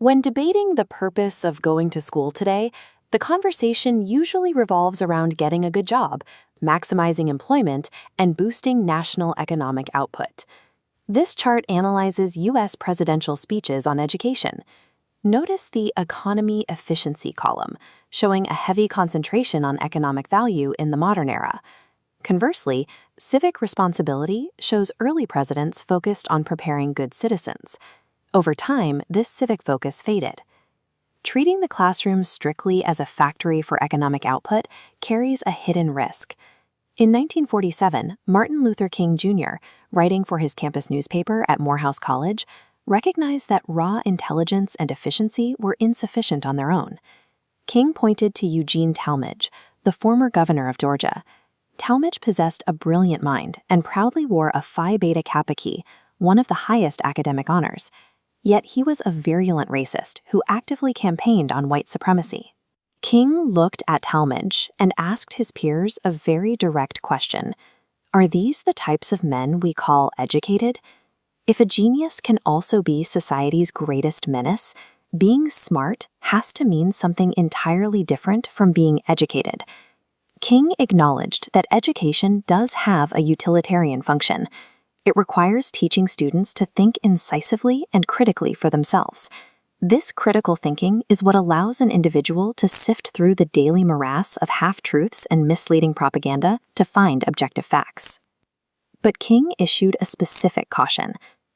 When debating the purpose of going to school today, the conversation usually revolves around getting a good job, maximizing employment, and boosting national economic output. This chart analyzes U.S. presidential speeches on education. Notice the economy efficiency column, showing a heavy concentration on economic value in the modern era. Conversely, civic responsibility shows early presidents focused on preparing good citizens. Over time, this civic focus faded. Treating the classroom strictly as a factory for economic output carries a hidden risk. In 1947, Martin Luther King Jr., writing for his campus newspaper at Morehouse College, recognized that raw intelligence and efficiency were insufficient on their own. King pointed to Eugene Talmadge, the former governor of Georgia. Talmadge possessed a brilliant mind and proudly wore a Phi Beta Kappa key, one of the highest academic honors. Yet he was a virulent racist who actively campaigned on white supremacy. King looked at Talmadge and asked his peers a very direct question. Are these the types of men we call educated? If a genius can also be society's greatest menace, being smart has to mean something entirely different from being educated. King acknowledged that education does have a utilitarian function. It requires teaching students to think incisively and critically for themselves. This critical thinking is what allows an individual to sift through the daily morass of half-truths and misleading propaganda to find objective facts. But King issued a specific caution.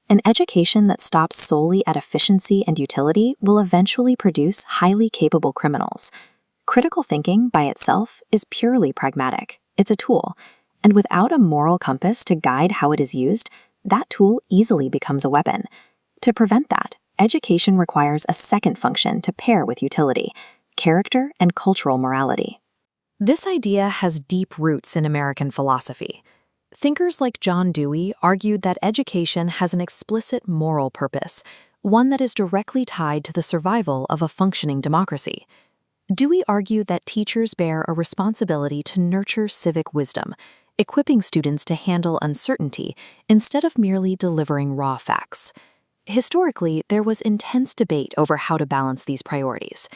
An education that stops solely at efficiency and utility will eventually produce highly capable criminals. Critical thinking by itself is purely pragmatic. It's a tool. And without a moral compass to guide how it is used, that tool easily becomes a weapon. To prevent that, education requires a second function to pair with utility: character and cultural morality. This idea has deep roots in American philosophy. Thinkers like John Dewey argued that education has an explicit moral purpose, one that is directly tied to the survival of a functioning democracy. Dewey argued that teachers bear a responsibility to nurture civic wisdom, equipping students to handle uncertainty instead of merely delivering raw facts. Historically, there was intense debate over how to balance these priorities.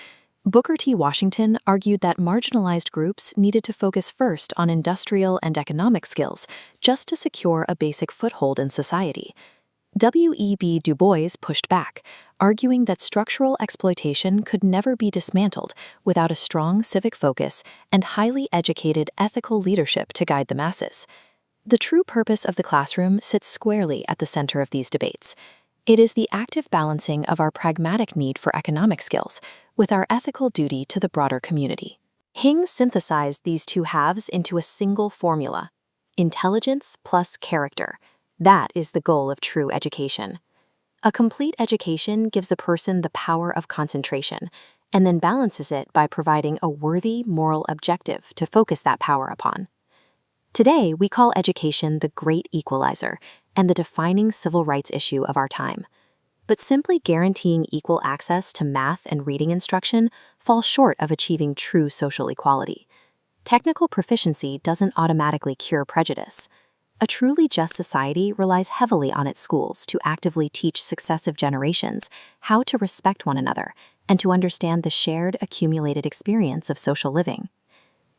Booker T. Washington argued that marginalized groups needed to focus first on industrial and economic skills just to secure a basic foothold in society. W.E.B. Du Bois pushed back, arguing that structural exploitation could never be dismantled without a strong civic focus and highly educated ethical leadership to guide the masses. The true purpose of the classroom sits squarely at the center of these debates. It is the active balancing of our pragmatic need for economic skills with our ethical duty to the broader community. King synthesized these two halves into a single formula: intelligence plus character. That is the goal of true education. A complete education gives a person the power of concentration and then balances it by providing a worthy moral objective to focus that power upon. Today, we call education the great equalizer and the defining civil rights issue of our time. But simply guaranteeing equal access to math and reading instruction falls short of achieving true social equality. Technical proficiency doesn't automatically cure prejudice. A truly just society relies heavily on its schools to actively teach successive generations how to respect one another and to understand the shared accumulated experience of social living.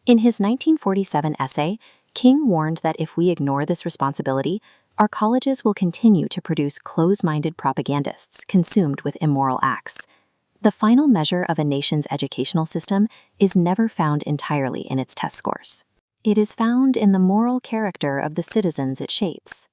In his 1947 essay, King warned that if we ignore this responsibility, our colleges will continue to produce close-minded propagandists consumed with immoral acts. The final measure of a nation's educational system is never found entirely in its test scores. It is found in the moral character of the citizens it shapes.